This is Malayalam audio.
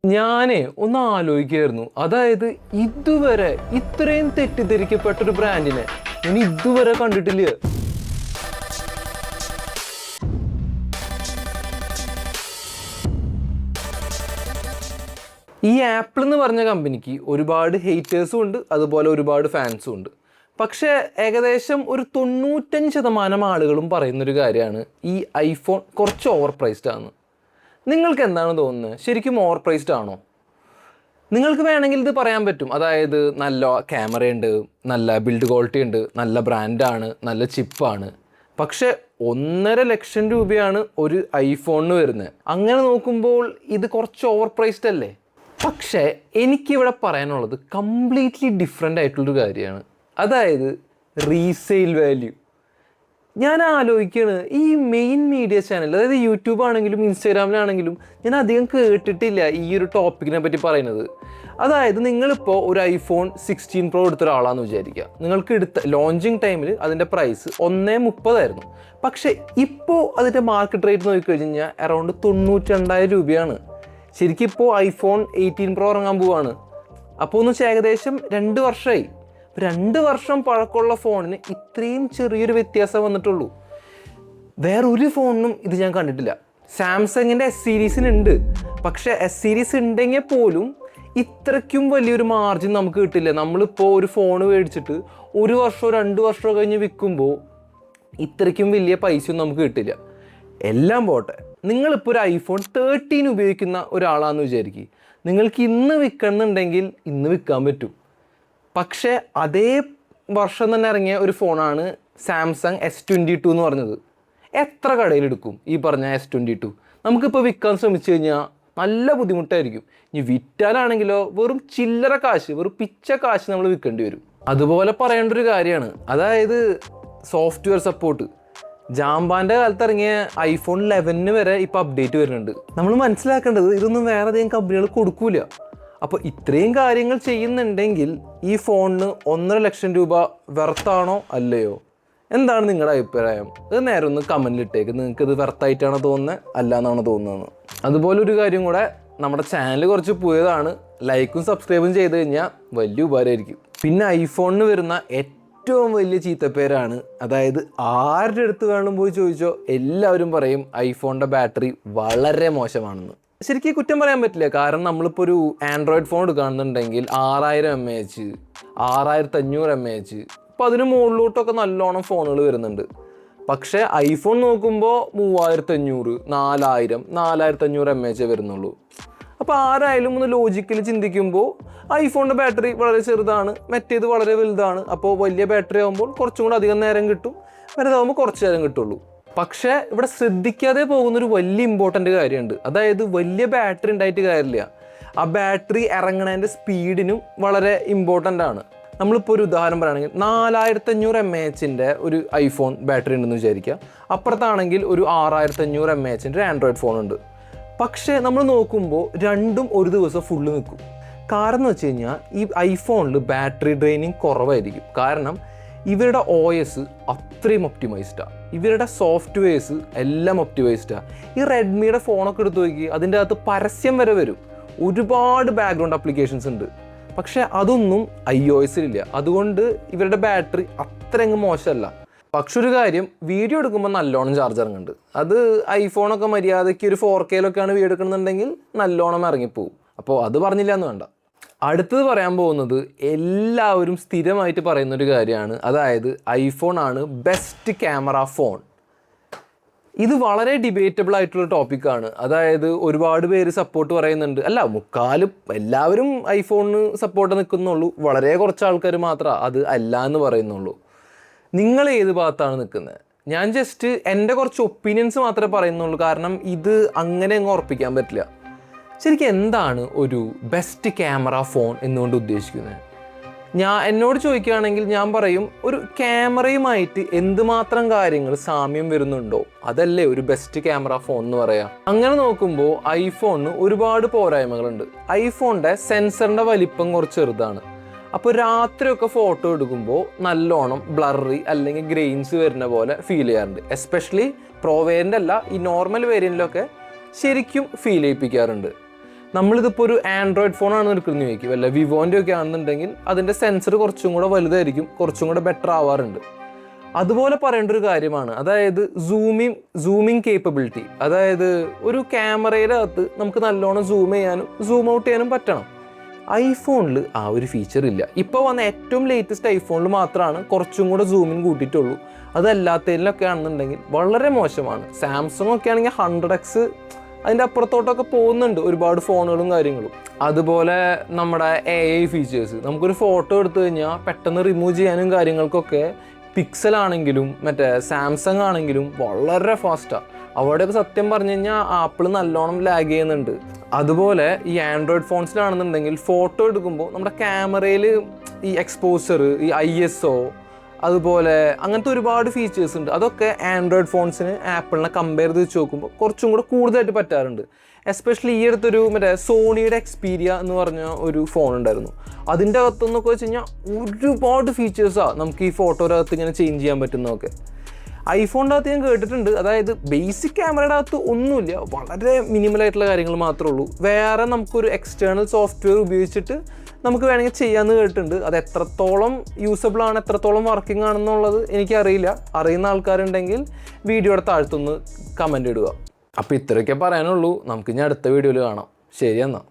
ഞാനേ ഒന്ന് ആലോചിക്കായിരുന്നു. അതായത് ഇതുവരെ ഇത്രയും തെറ്റിദ്ധരിക്കപ്പെട്ടൊരു ബ്രാൻഡിനെ ഞാൻ ഇതുവരെ കണ്ടിട്ടില്ല. ഈ ആപ്പിൾ എന്ന് പറഞ്ഞ കമ്പനിക്ക് ഒരുപാട് ഹെയ്റ്റേഴ്സും ഉണ്ട്, അതുപോലെ ഒരുപാട് ഫാൻസും ഉണ്ട്. പക്ഷേ ഏകദേശം ഒരു 95% ആളുകളും പറയുന്നൊരു കാര്യമാണ് ഈ ഐഫോൺ കുറച്ച് ഓവർ പ്രൈസ്ഡ് ആണ്. നിങ്ങൾക്ക് എന്താണ് തോന്നുന്നത്? ശരിക്കും ഓവർ പ്രൈസ്ഡ് ആണോ? നിങ്ങൾക്ക് വേണമെങ്കിൽ ഇത് പറയാൻ പറ്റും. അതായത് നല്ല ക്യാമറയുണ്ട്, നല്ല ബിൽഡ് ക്വാളിറ്റി ഉണ്ട്, നല്ല ബ്രാൻഡാണ്, നല്ല ചിപ്പാണ്. പക്ഷേ 1.5 ലക്ഷം രൂപയാണ് ഒരു ഐഫോണിന് വരുന്നത്. അങ്ങനെ നോക്കുമ്പോൾ ഇത് കുറച്ച് ഓവർ പ്രൈസ്ഡ് അല്ലേ? പക്ഷേ എനിക്കിവിടെ പറയാനുള്ളത് കംപ്ലീറ്റ്ലി ഡിഫറെൻ്റ് ആയിട്ടുള്ളൊരു കാര്യമാണ്. അതായത് റീസെയിൽ വാല്യൂ. ഞാൻ ആലോചിക്കുകയാണ്, ഈ മെയിൻ മീഡിയ ചാനൽ, അതായത് യൂട്യൂബ് ആണെങ്കിലും ഇൻസ്റ്റാഗ്രാമിലാണെങ്കിലും ഞാൻ അധികം കേട്ടിട്ടില്ല ഈ ഒരു ടോപ്പിക്കിനെ പറ്റി പറയുന്നത്. അതായത് നിങ്ങളിപ്പോൾ ഒരു ഐഫോൺ 16 Pro എടുത്ത ഒരാളാണെന്ന് വിചാരിക്കുക. നിങ്ങൾക്ക് എടുത്ത ലോഞ്ചിങ് ടൈമിൽ അതിൻ്റെ പ്രൈസ് 1.30 പക്ഷേ ഇപ്പോൾ അതിൻ്റെ മാർക്കറ്റ് റേറ്റ് നോക്കിക്കഴിഞ്ഞാൽ അറൗണ്ട് 92,000 രൂപയാണ്. ശരിക്കും ഇപ്പോൾ ഐഫോൺ 18 Pro ഇറങ്ങാൻ പോവാണ്. അപ്പോൾ ഒന്ന് ഏകദേശം 2 വർഷമായി. 2 വർഷം പഴക്കമുള്ള ഫോണിന് ഇത്രയും ചെറിയൊരു വ്യത്യാസം വന്നിട്ടുള്ളൂ. വേറൊരു ഫോണിനും ഇത് ഞാൻ കണ്ടിട്ടില്ല. സാംസങ്ങിൻ്റെ S സീരീസിനുണ്ട്, പക്ഷേ S സീരീസ് ഉണ്ടെങ്കിൽ പോലും ഇത്രയ്ക്കും വലിയൊരു മാർജിൻ നമുക്ക് കിട്ടില്ല. നമ്മളിപ്പോൾ ഒരു ഫോൺ മേടിച്ചിട്ട് 1 വർഷമോ 2 വർഷമോ കഴിഞ്ഞ് വിൽക്കുമ്പോൾ ഇത്രയ്ക്കും വലിയ പൈസയൊന്നും നമുക്ക് കിട്ടില്ല. എല്ലാം പോട്ടെ, നിങ്ങളിപ്പോൾ ഒരു ഐഫോൺ 13 ഉപയോഗിക്കുന്ന ഒരാളാണെന്ന് വിചാരിക്കുക. നിങ്ങൾക്ക് ഇന്ന് വിൽക്കണമെന്നുണ്ടെങ്കിൽ ഇന്ന് വിൽക്കാൻ പറ്റും. പക്ഷേ അതേ വർഷം തന്നെ ഇറങ്ങിയ ഒരു ഫോണാണ് സാംസങ് S22 എന്ന് പറഞ്ഞത്. എത്ര കടയിലെടുക്കും ഈ പറഞ്ഞ S22? നമുക്കിപ്പോൾ വിൽക്കാൻ ശ്രമിച്ചു കഴിഞ്ഞാൽ നല്ല ബുദ്ധിമുട്ടായിരിക്കും. ഇനി വിറ്റാലാണെങ്കിലോ വെറും ചില്ലറ കാശ്, വെറും പിച്ച കാശ് നമ്മൾ വിൽക്കേണ്ടി വരും. അതുപോലെ പറയേണ്ട ഒരു കാര്യമാണ്, അതായത് സോഫ്റ്റ്വെയർ സപ്പോർട്ട്. ജാമ്പാൻ്റെ കാലത്ത് ഇറങ്ങിയ ഐഫോൺ 11 വരെ ഇപ്പോൾ അപ്ഡേറ്റ് വരുന്നുണ്ട്. നമ്മൾ മനസ്സിലാക്കേണ്ടത് ഇതൊന്നും വേറെ അധികം കമ്പനികൾ കൊടുക്കൂല. അപ്പോൾ ഇത്രയും കാര്യങ്ങൾ ചെയ്യുന്നുണ്ടെങ്കിൽ ഈ ഫോണിന് 1.5 ലക്ഷം രൂപ വെർത്താണോ അല്ലയോ? എന്താണ് നിങ്ങളുടെ അഭിപ്രായം? ഇത് നേരെ ഒന്ന് കമൻറ്റിലിട്ടേക്ക്. നിങ്ങൾക്ക് ഇത് വെർത്തായിട്ടാണോ തോന്നുന്നത്, അല്ല എന്നാണോ തോന്നുന്നത്? അതുപോലെ ഒരു കാര്യം കൂടെ, നമ്മുടെ ചാനൽ കുറച്ച് പുതിയതാണ്. ലൈക്കും സബ്സ്ക്രൈബും ചെയ്ത് കഴിഞ്ഞാൽ വലിയ ഉപകാരമായിരിക്കും. പിന്നെ ഐഫോണിന് വരുന്ന ഏറ്റവും വലിയ ചീത്തപ്പേരാണ്, അതായത് ആരുടെ അടുത്ത് വേണം പോയി ചോദിച്ചോ എല്ലാവരും പറയും ഐഫോണിൻ്റെ ബാറ്ററി വളരെ മോശമാണെന്ന്. ശരിക്കും കുറ്റം പറയാൻ പറ്റില്ല. കാരണം നമ്മളിപ്പോൾ ഒരു ആൻഡ്രോയിഡ് ഫോൺ എടുക്കുകയാണെന്നുണ്ടെങ്കിൽ 6000 mAh, 6500 mAh, അപ്പോൾ അതിന് മുകളിലോട്ടൊക്കെ നല്ലോണം ഫോണുകൾ വരുന്നുണ്ട്. പക്ഷേ ഐഫോൺ നോക്കുമ്പോൾ 3500, 4000, 4500 mAh വരുന്നുള്ളൂ. അപ്പോൾ ആരായാലും ഒന്ന് ലോജിക്കലി ചിന്തിക്കുമ്പോൾ ഐഫോണിൻ്റെ ബാറ്ററി വളരെ ചെറുതാണ്, മറ്റേത് വളരെ വലുതാണ്. അപ്പോൾ വലിയ ബാറ്ററി ആകുമ്പോൾ കുറച്ചും കൂടെ അധികം നേരം കിട്ടും, വലുതാകുമ്പോൾ കുറച്ച് നേരം കിട്ടുള്ളൂ. പക്ഷേ ഇവിടെ ശ്രദ്ധിക്കാതെ പോകുന്നൊരു വലിയ ഇമ്പോർട്ടൻ്റ് കാര്യമുണ്ട്. അതായത് വലിയ ബാറ്ററി ഉണ്ടായിട്ട് കാര്യമില്ല, ആ ബാറ്ററി ഇറങ്ങണതിൻ്റെ സ്പീഡിനും വളരെ ഇമ്പോർട്ടൻ്റ് ആണ്. നമ്മളിപ്പോൾ ഒരു ഉദാഹരണം പറയുകയാണെങ്കിൽ 4500 mAh ഒരു ഐഫോൺ ബാറ്ററി ഉണ്ടെന്ന് വിചാരിക്കുക. അപ്പുറത്താണെങ്കിൽ ഒരു 6500 mAh ആൻഡ്രോയിഡ് ഫോൺ ഉണ്ട്. പക്ഷേ നമ്മൾ നോക്കുമ്പോൾ രണ്ടും ഒരു ദിവസം ഫുള്ള് നിൽക്കും. കാരണം എന്ന് വെച്ച് കഴിഞ്ഞാൽ ഈ ഐഫോണിൽ ബാറ്ററി ഡ്രെയിനിങ് കുറവായിരിക്കും. കാരണം ഇവരുടെ OS അത്രയും ഒപ്റ്റിമൈസ്ഡാണ്, ഇവരുടെ സോഫ്റ്റ്വെയർസ് എല്ലാം ഒപ്റ്റിമൈസ്ഡാണ്. ഈ റെഡ്മിയുടെ ഫോണൊക്കെ എടുത്ത് നോക്കി, അതിൻ്റെ അകത്ത് പരസ്യം വരെ വരും, ഒരുപാട് ബാക്ക്ഗ്രൗണ്ട് ആപ്ലിക്കേഷൻസ് ഉണ്ട്. പക്ഷേ അതൊന്നും iOS-ലില്ല. അതുകൊണ്ട് ഇവരുടെ ബാറ്ററി അത്രയങ്ങ് മോശമല്ല. പക്ഷെ ഒരു കാര്യം, വീഡിയോ എടുക്കുമ്പോൾ നല്ലോണം ചാർജ് ഇറങ്ങുന്നുണ്ട്. അത് ഐഫോണൊക്കെ മര്യാദയ്ക്ക് ഒരു 4K-ലൊക്കെയാണ് വീഡിയോ എടുക്കണമെന്നുണ്ടെങ്കിൽ നല്ലോണം ഇറങ്ങിപ്പോവും. അപ്പോൾ അത് പറഞ്ഞില്ല എന്ന് വേണ്ട. അടുത്തത് പറയാൻ പോകുന്നത് എല്ലാവരും സ്ഥിരമായിട്ട് പറയുന്നൊരു കാര്യമാണ്, അതായത് ഐഫോൺ ആണ് ബെസ്റ്റ് ക്യാമറ ഫോൺ. ഇത് വളരെ ഡിബേറ്റബിൾ ആയിട്ടുള്ള ടോപ്പിക്കാണ്. അതായത് ഒരുപാട് പേര് സപ്പോർട്ട് പറയുന്നുണ്ട്, അല്ല മുക്കാലും എല്ലാവരും ഐഫോണിന് സപ്പോർട്ട് നിൽക്കുന്നുള്ളൂ, വളരെ കുറച്ച് ആൾക്കാർ മാത്രമേ അത് അല്ല എന്ന് പറയുന്നുള്ളൂ. നിങ്ങൾ ഏത് ഭാഗത്താണ് നിൽക്കുന്നത്? ഞാൻ ജസ്റ്റ് എൻ്റെ കുറച്ച് ഒപ്പീനിയൻസ് മാത്രമേ പറയുന്നുള്ളൂ. കാരണം ഇത് അങ്ങനെ അങ്ങ് ഉറപ്പിക്കാൻ പറ്റില്ല. ശരിക്കും എന്താണ് ഒരു ബെസ്റ്റ് ക്യാമറ ഫോൺ എന്നുകൊണ്ട് ഉദ്ദേശിക്കുന്നത്? എന്നോട് ചോദിക്കുകയാണെങ്കിൽ ഞാൻ പറയും, ഒരു ക്യാമറയുമായിട്ട് എന്തുമാത്രം കാര്യങ്ങൾ സാമ്യം വരുന്നുണ്ടോ അതല്ലേ ഒരു ബെസ്റ്റ് ക്യാമറ ഫോൺ എന്ന് പറയാം. അങ്ങനെ നോക്കുമ്പോൾ ഐഫോണിന് ഒരുപാട് പോരായ്മകളുണ്ട്. ഐഫോണിൻ്റെ സെൻസറിൻ്റെ വലിപ്പം കുറച്ച് ചെറുതാണ്. അപ്പോൾ രാത്രിയൊക്കെ ഫോട്ടോ എടുക്കുമ്പോൾ നല്ലോണം ബ്ലറി അല്ലെങ്കിൽ ഗ്രെയിൻസ് വരുന്ന പോലെ ഫീൽ ചെയ്യാറുണ്ട്. എസ്പെഷ്യലി പ്രോ വേരിയൻ്റ് അല്ല, ഈ നോർമൽ വേരിയൻറ്റിലൊക്കെ ശരിക്കും ഫീൽ ചെയ്യിപ്പിക്കാറുണ്ട്. നമ്മളിതിപ്പോൾ ഒരു ആൻഡ്രോയിഡ് ഫോണാണ് എടുക്കുന്നത് ചോദിക്കും, വല്ല വിവോൻ്റെ ഒക്കെ ആണെന്നുണ്ടെങ്കിൽ അതിൻ്റെ സെൻസർ കുറച്ചും കൂടെ വലുതായിരിക്കും, കുറച്ചും കൂടെ ബെറ്റർ ആവാറുണ്ട്. അതുപോലെ പറയേണ്ട ഒരു കാര്യമാണ്, അതായത് സൂമിങ് കേപ്പബിലിറ്റി. അതായത് ഒരു ക്യാമറയുടെ അകത്ത് നമുക്ക് നല്ലോണം സൂം ചെയ്യാനും സൂം ഔട്ട് ചെയ്യാനും പറ്റണം. ഐഫോണിൽ ആ ഒരു ഫീച്ചർ ഇല്ല. ഇപ്പോൾ വന്ന ഏറ്റവും ലേറ്റസ്റ്റ് ഐഫോണിൽ മാത്രമാണ് കുറച്ചും കൂടെ സൂമിങ് കൂട്ടിയിട്ടുള്ളൂ. അതല്ലാത്തതിലൊക്കെ ആണെന്നുണ്ടെങ്കിൽ വളരെ മോശമാണ്. സാംസങ് ഒക്കെ ആണെങ്കിൽ 100x അതിൻ്റെ അപ്പുറത്തോട്ടൊക്കെ പോകുന്നുണ്ട് ഒരുപാട് ഫോണുകളും കാര്യങ്ങളും. അതുപോലെ നമ്മുടെ AI ഫീച്ചേഴ്സ്, നമുക്കൊരു ഫോട്ടോ എടുത്തു കഴിഞ്ഞാൽ പെട്ടെന്ന് റിമൂവ് ചെയ്യാനും കാര്യങ്ങൾക്കൊക്കെ പിക്സൽ ആണെങ്കിലും മറ്റേ സാംസങ് ആണെങ്കിലും വളരെ ഫാസ്റ്റാണ്. അവിടെയൊക്കെ സത്യം പറഞ്ഞു കഴിഞ്ഞാൽ ആപ്പിൾ നല്ലോണം ലാഗ് ചെയ്യുന്നുണ്ട്. അതുപോലെ ഈ ആൻഡ്രോയിഡ് ഫോൺസിലാണെന്നുണ്ടെങ്കിൽ ഫോട്ടോ എടുക്കുമ്പോൾ നമ്മുടെ ക്യാമറയിൽ ഈ എക്സ്പോസർ, ഈ ISO, അതുപോലെ അങ്ങനത്തെ ഒരുപാട് ഫീച്ചേഴ്സ് ഉണ്ട്. അതൊക്കെ ആൻഡ്രോയിഡ് ഫോൺസിന് ആപ്പിളിനെ കമ്പയർ ചെയ്ത് വെച്ച് നോക്കുമ്പോൾ കുറച്ചും കൂടെ കൂടുതലായിട്ട് പറ്റാറുണ്ട്. എസ്പെഷ്യലി ഈ അടുത്തൊരു മറ്റേ സോണിയുടെ എക്സ്പീരിയ എന്ന് പറഞ്ഞ ഒരു ഫോൺ ഉണ്ടായിരുന്നു. അതിൻ്റെ അകത്തുനിന്നൊക്കെ വെച്ച് കഴിഞ്ഞാൽ ഒരുപാട് ഫീച്ചേഴ്സാണ് നമുക്ക് ഈ ഫോട്ടോയുടെ അകത്ത് ഇങ്ങനെ ചേഞ്ച് ചെയ്യാൻ പറ്റുന്നതൊക്കെ. ഐഫോണിൻ്റെ അകത്ത് ഞാൻ കേട്ടിട്ടുണ്ട്, അതായത് ബേസിക് ക്യാമറയുടെ അകത്ത് ഒന്നുമില്ല, വളരെ മിനിമലായിട്ടുള്ള കാര്യങ്ങൾ മാത്രമേ ഉള്ളൂ. വേറെ നമുക്കൊരു എക്സ്റ്റേണൽ സോഫ്റ്റ്വെയർ ഉപയോഗിച്ചിട്ട് നമുക്ക് വേണമെങ്കിൽ ചെയ്യാമെന്ന് കേട്ടിട്ടുണ്ട്. അത് എത്രത്തോളം യൂസബിൾ ആണ്, എത്രത്തോളം വർക്കിംഗ് ആണെന്നുള്ളത് എനിക്കറിയില്ല. അറിയുന്ന ആൾക്കാരുണ്ടെങ്കിൽ വീഡിയോയുടെ താഴത്തൊന്ന് കമൻ്റ് ഇടുക. അപ്പോൾ ഇത്രയൊക്കെ പറയാനുള്ളൂ. നമുക്ക് ഇനി അടുത്ത വീഡിയോയിൽ കാണാം. ശരി എന്നാൽ.